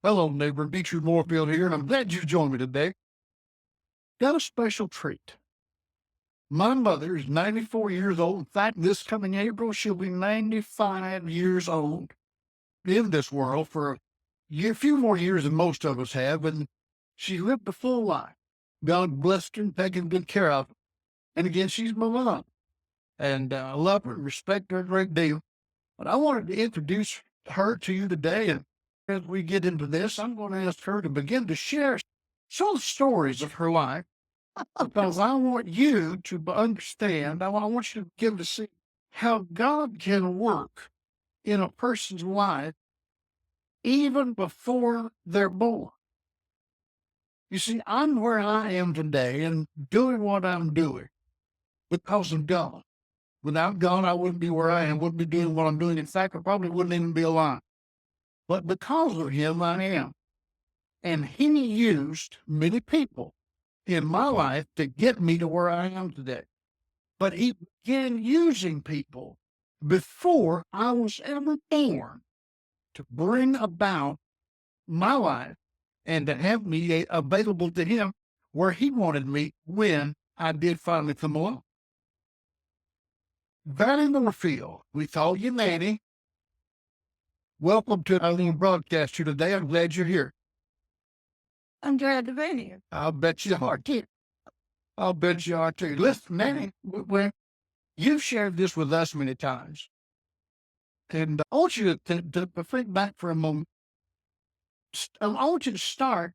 Hello, neighbor. Beechard Moorefield here, and I'm glad you joined me today. Got a special treat. My mother is 94 years old. In fact, this coming April, she'll be 95 years old in this world for a few more years than most of us have, and she lived a full life. God blessed her and taken good care of her. And again, she's my mom, and I love her and respect her a great deal. But I wanted to introduce her to you today, and as we get into this, I'm going to ask her to begin to share some stories of her life because I want you to understand, I want you to begin to see how God can work in a person's life even before they're born. You see, I'm where I am today and doing what I'm doing because of God. Without God, I wouldn't be where I am, wouldn't be doing what I'm doing. In fact, I probably wouldn't even be alive. But because of Him, I am. And He used many people in my life to get me to where I am today. But He began using people before I was ever born to bring about my life and to have me available to Him where He wanted me when I did finally come along. Vallie Moorefield, we call you Nannie. Welcome to our little broadcast here today. I'm glad you're here. I'm glad to be here. I'll bet you are too. I'll bet you are too. Listen, Nannie, when you've shared this with us many times, and I want you to think back for a moment. I want you to start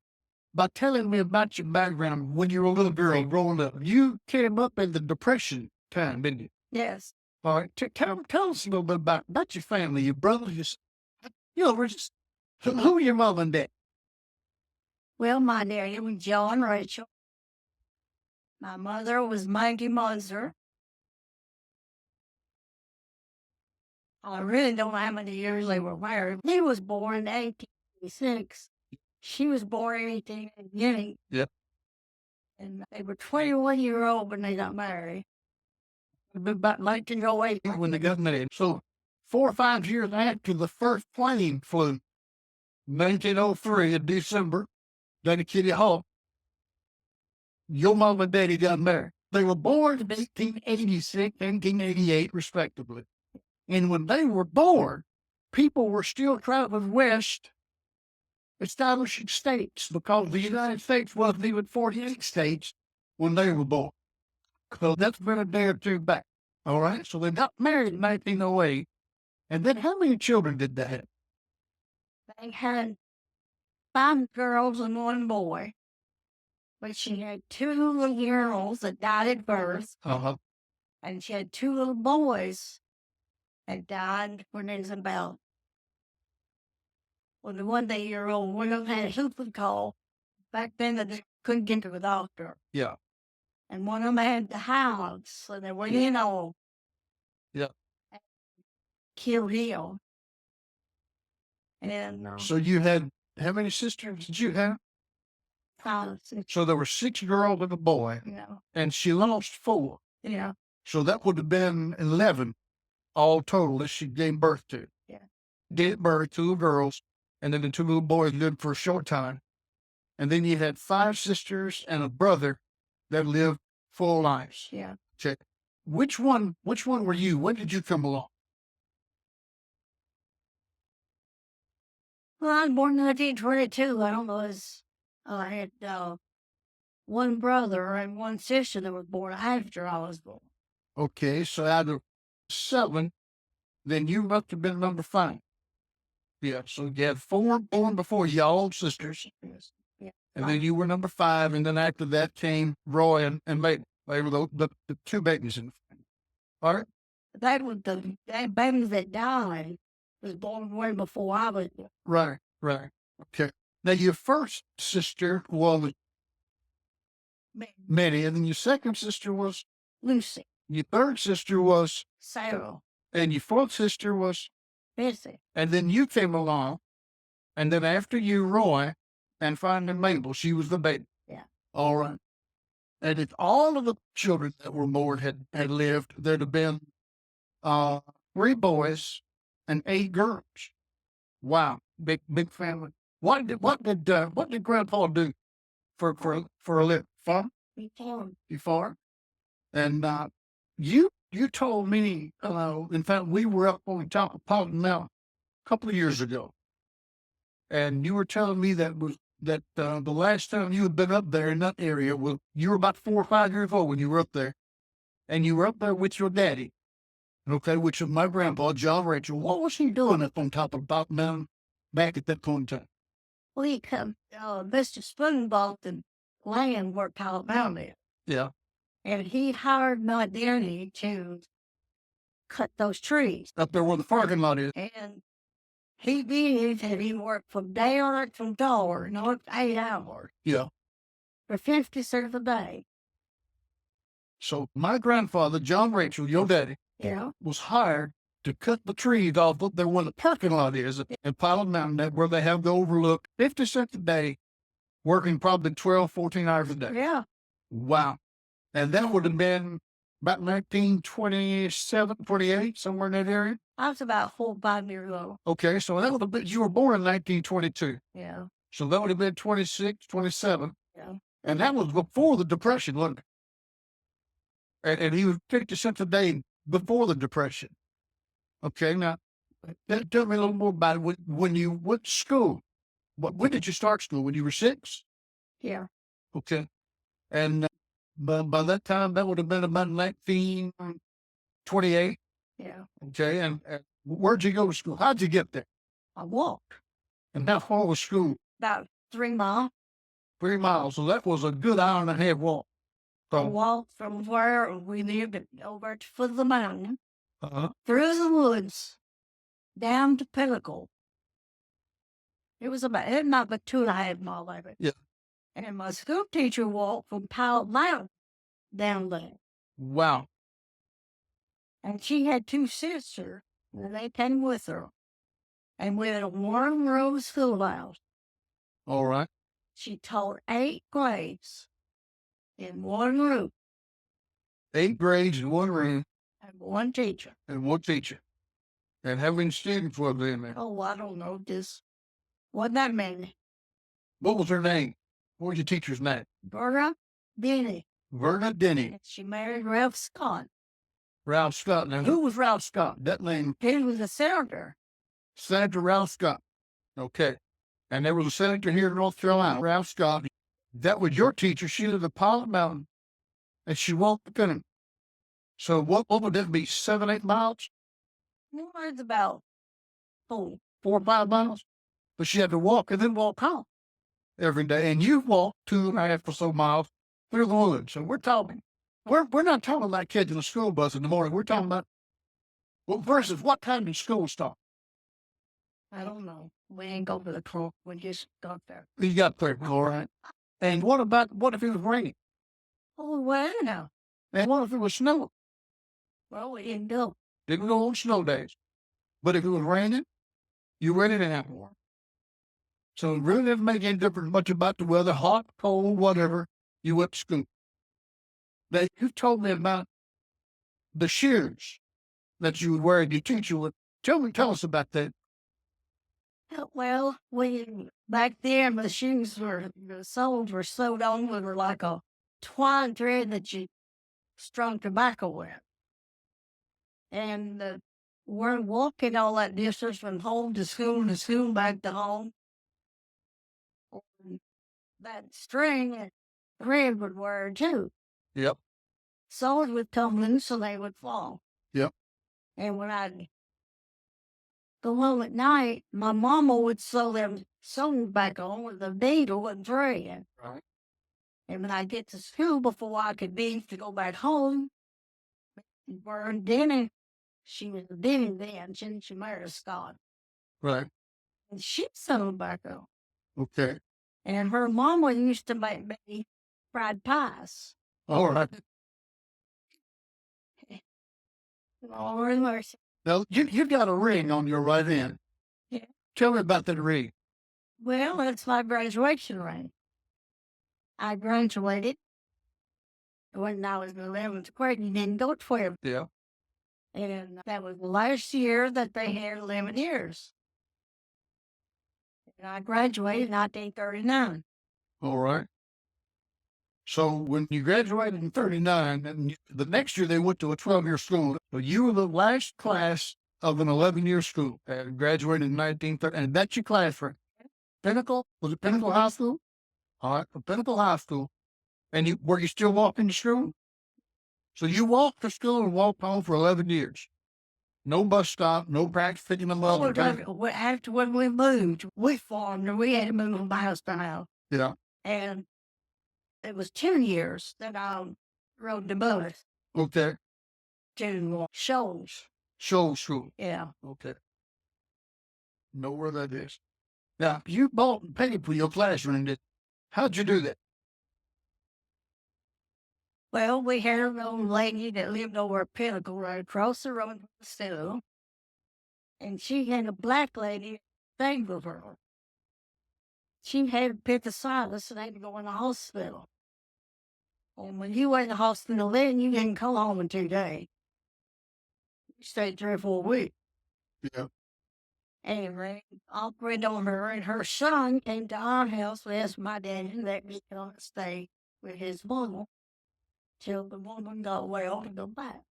by telling me about your background when you were a little girl growing up. You came up in the Depression time, didn't you? Yes. All right. Tell us a little bit about your family, your brothers, we're just, who are your mom and dad? Well, my daddy was John Rachel. My mother was Maggie Munzer. I really don't know how many years they were married. He was born in 1886. She was born in 1888. Yep. And they were 21-year-old when they got married. It was about 1908 when they got married. So 4 or 5 years after the first plane flew, 1903 in December, down to Kitty Hawk, your mom and daddy got married. They were born in 1886, 1888, respectively. And when they were born, people were still traveling west, establishing states, because the United States wasn't even 48 states when they were born. So that's been a day or two back. All right. So they got married in 1908. And then how many children did they have? They had 5 girls and 1 boy. But she had 2 little girls that died at birth. Uh-huh. And she had 2 little boys that died when they was about, well, the 1-year-old, one of them had a whooping cough. Back then, they couldn't get to the doctor. Yeah. And one of them had the hives, so they went in on. Yeah. Killed him. And so you had, how many sisters did you have? 5, 6. So there were 6 girls and a boy. Yeah. And she lost 4. Yeah. So that would have been 11 all total that she gave birth to. Yeah. Gave birth to 2 girls, and then the 2 little boys lived for a short time. And then you had 5 sisters and a brother that lived full lives. Yeah. Okay. Which one were you? When did you come along? Well, I was born in 1922. I don't know. I had 1 brother and 1 sister that was born after I was born. Okay, so out of 7, then you must have been number 5. Yeah, so you had 4 born before you, all sisters. Yes. Yeah. And then you were number 5, and then after that came Roy and Mabel. They were the 2 babies in the family. All right? That was that baby that died was born way before I was born. Right. Okay. Now, your first sister was Minnie, and then your second sister was Lucy. Your third sister was Sarah. And your fourth sister was Bessie. And then you came along, and then after you, Roy, and finally Mabel, she was the baby. Yeah. All right. And if all of the children that were born had lived, there'd have been 3 boys and 8 girls. Wow. Big family. What did Grandpa do for a living? Farm? He farmed. You farm? And you told me, in fact, we were up on top of Powder Mountain a couple of years ago, and you were telling me that the last time you had been up there in that area was you were about 4 or 5 years old when you were up there, and you were up there with your daddy, okay, which is my grandpa, John Rachel. What was he doing up on top of Powder Mountain back at that point in time? We come, Mr. Spoon bought the land where Powder Mountain is. Yeah. And he hired my daddy to cut those trees. Up there where the parking lot is. And he did, and he worked from daylight to dark, not 8 hours, Yeah. for 50 cents a day. So my grandfather, John Rachel, your daddy, Yeah. was hired to cut the trees off up there where the parking lot is in Pilot Mountain, that where they have the overlook, 50 cents a day, working probably 12, 14 hours a day. Yeah. Wow. And that would have been about 1927, 28, somewhere in that area. I was about 4 or 5 years old. Okay, so that would have been, you were born in 1922. Yeah. So that would have been 26, 27. Yeah. And that was before the Depression, wasn't it? And he was 50 cents a day before the Depression. Okay, now, tell me a little more about it. When you went to school, when did you start school? When you were 6? Yeah. Okay. And by that time, that would have been about 1928. Yeah. Okay. And where'd you go to school? How'd you get there? I walked And how far was school? about 3 miles. 3 miles. So that was a good hour and a half walk. I So, walked from where we lived over to foot of the mountain, uh-huh. through the woods, down to Pinnacle. It had not but 2.5 miles of it. Yeah. And my school teacher walked from Pilot Mountain down there. Wow. And she had 2 sisters, and they came with her. And we had a one-room schoolhouse. All right. She taught 8 grades in one room 8 grades in one room and one teacher. and one teacher. And how many students was in there? Oh, I don't know, just wasn't that many. What was her name? What was your teacher's name? Berta Denny. Verna Denny. And she married Ralph Scott. Ralph Scott. Now, who was Ralph Scott? That name, He was a senator. Senator Ralph Scott. Okay. And there was a senator here in North Carolina, Ralph Scott. That was your teacher. She lived at Pilot Mountain, and she walked the Pinnacle. So what would that be, 7, 8 miles? It was about 4. 4 or 5 miles? But she had to walk and then walk home every day. And you walked 2.5 or so miles through the woods. So we're not talking about kids in a school bus in the morning. We're talking about, well, versus what time did school start? I don't know. We ain't go to the club. We just got there. You got there, all right. And what if it was raining? Oh, well, now. And what if it was snow? Well, we didn't go. Didn't go on snow days. But if it was raining, you ready to have more. So it really didn't make any difference much about the weather, hot, cold, whatever. You went to school. Now, you told me about the shoes that you would wear and your teacher would. Tell us about that. Well, back then, the soles were sewed on with like a twine thread that you strung tobacco with. And we're walking all that distance from home to school, back to home. And that string and thread would wear too. Yep. Soles would come loose so they would fall. Yep. And when I'd go home at night, my mama would sew them sewing back on with a needle and thread. Right. And when I get to school before I could leave to go back home, Denny, she was a Denny then, she married a Scott. Right. And she sewed back on. Okay. And her mama used to make me fried pies. All right. Lord mercy. Now, you got a ring on your right hand. Yeah. Tell me about that ring. Well, that's my graduation ring. I graduated when I was in 11th grade and didn't go to 12th. Yeah. And that was the last year that they had 11 years. And I graduated in 1939. All right. So when you graduated in 39, and the next year they went to a 12-year school. So you were the last class of an 11-year school. And graduated in 1930. And that's your class, right? Pinnacle? Was it Pinnacle High School? All right. So Pinnacle High School. And were you still walking to school? So you walked to school and walked home for 11 years. No bus stop, no practice picking them up. After when we moved, we farmed and we had to move from house to house. Yeah. And it was 2 years that I rode the bus. Okay. To Shoals. Shoals School. Yeah. Okay. Know where that is. Now, you bought and paid for your classroom. How'd you do that? Well, we had an old lady that lived over at Pinnacle right across the road from the school. And she had a black lady staying with her. She had appendicitis and had to go in the hospital. And when you were in the hospital then, you didn't come home in 2 days. You stayed 3 or 4 weeks. Yeah. And they operated on her, and her son came to our house and asked my dad to let me come and stay with his mama till the woman got well to go back.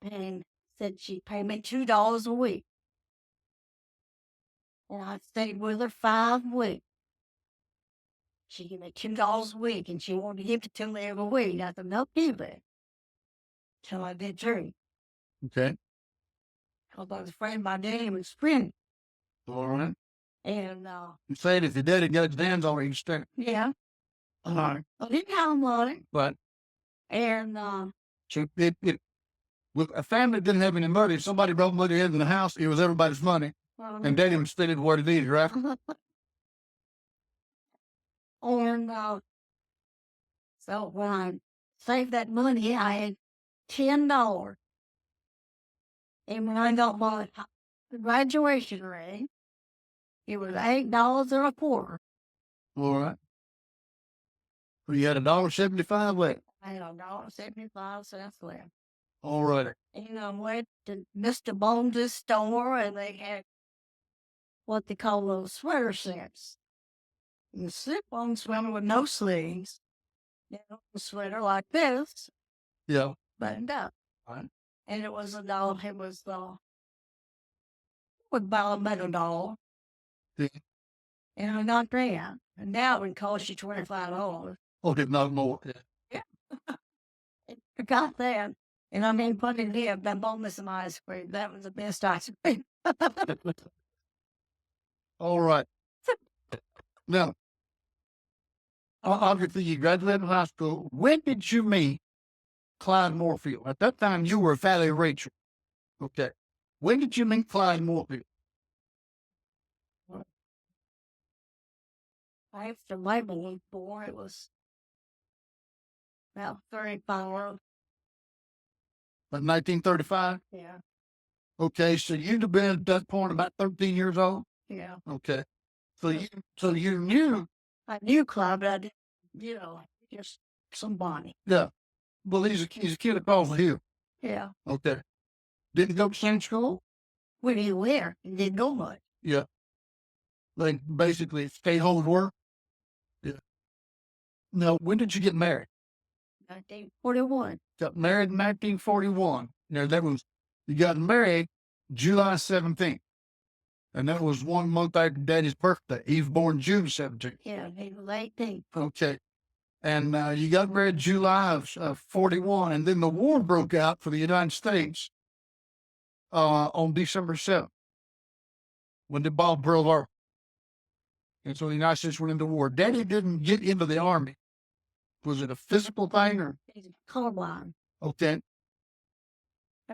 And said she'd pay me $2 a week. And I stayed with her 5 weeks. She gave me $2 a week, and she wanted to give it to me every week. I said, no, give it. Till I did too. Okay. Because I was afraid my daddy was sprinting. All right. And, You said if your daddy got his hands on it, he'd stay. yeah. All right. I didn't have money. But And, so if a family didn't have any money, if somebody brought money into the house, it was everybody's money. And daddy would spend it what it is, right? And, so when I saved that money, I had $10. And when I got my graduation ring, it was $8 and a quarter. All right. So you had $1.75 left. I had $1.75 left. All right. And I went to Mr. Bones' store, and they had what they call those sweater sets. And the slip-on sweater with no sleeves. You know, a sweater like this, Yeah. buttoned up. Right. And it was $1. It was about $1. Yeah. And I got that. And now it would cost you $25. Oh, if not more. Yeah. I got that. And I mean, put it in, I bought me some ice cream. That was the best ice cream. All right. Now, obviously, you graduated high school. When did you meet Clyde Moorefield? At that time, you were Vallie Rachel. Okay. When did you meet Clyde Moorefield? After Labor was born, it was about 35. Like 1935? Yeah. Okay, so you'd have been at that point about 13 years old? Yeah. Okay. So you knew. I knew Clyde, but I didn't, just somebody. Yeah. Well, he's a kid across the hill. Yeah. Okay. Didn't go to same school? We didn't wear. It didn't go much. Yeah. Like basically stay home and work? Yeah. Now, when did you get married? 1941. Got married in 1941. Now, you got married July 17th. And that was 1 month after Daddy's birthday. He was born June 17th. Yeah, he was 18. Okay. And you got married July of 41. And then the war broke out for the United States on December 7th when the bomb Pearl Harbor. And so the United States went into war. Daddy didn't get into the Army. Was it a physical thing or? He's a colorblind. Okay.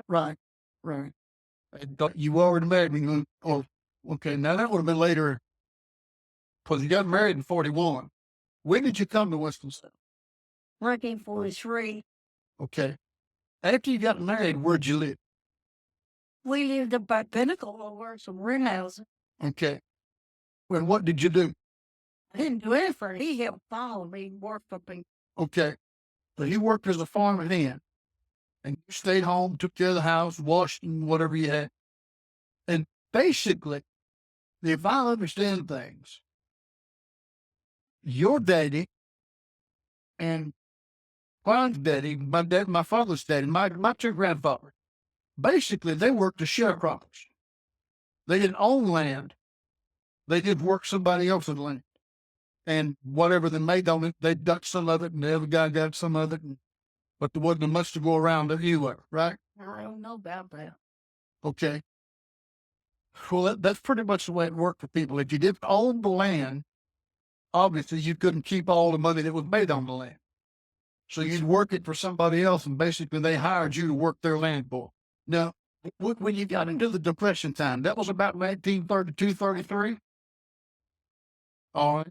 Right. Right. I thought you already married me. Oh, okay. Now that would have been later because you got married in 41. When did you come to Winston-Salem? 1943. Okay. After you got married, where'd you live? We lived up by Pinnacle over some rent houses. Okay. Well, what did you do? I didn't do anything. He helped follow me, work for me. Okay. So you worked as a farmer then, and you stayed home, took care of the house, washed and whatever you had. And basically, if I understand things, your daddy and Juan's daddy, my father's daddy, my two grandfathers, basically they worked as sharecroppers. They didn't own land. They did work somebody else's land. And whatever they made on it, they ducked some of it, and the other guy got some of it. But there wasn't much to go around anyway, right? I don't know about that. Okay. Well, that's pretty much the way it worked for people. If you didn't own the land, obviously you couldn't keep all the money that was made on the land. So you'd work it for somebody else, and basically they hired you to work their land for. Now, when you got into the Depression time, that was about 1932, 33. All right.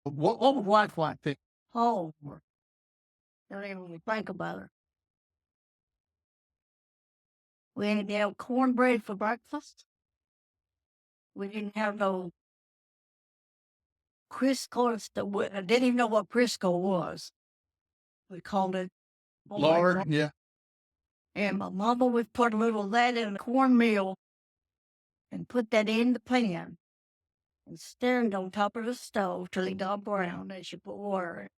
What was life like then? Oh, don't even think about it. We didn't have cornbread for breakfast. We didn't have no Crisco. I didn't even know what Crisco was. We called it Lard, yeah. And my mama would put a little of that in cornmeal and put that in the pan and stand on top of the stove till it got brown. Then she put water in it.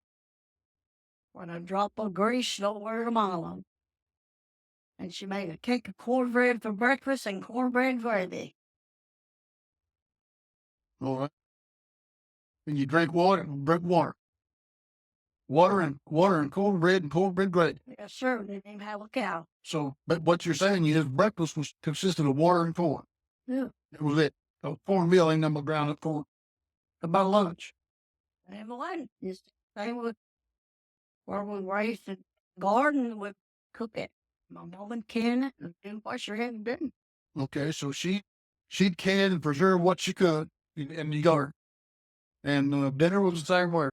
When a drop of grease nowhere to mama. And she made a cake of cornbread for breakfast and cornbread gravy. All right. And you drink water. Water and cornbread and cornbread gravy. Yes, sir. Didn't even have a cow. So, but what you're saying is breakfast was consisted of water and corn. Yeah. That was it. So cornmeal ain't number ground up corn. About lunch. And one is the same with where we raised the garden, we cook it. My mom would can it and do what she had to do. Okay, so she'd can and preserve what she could in the garden. And dinner was the same way.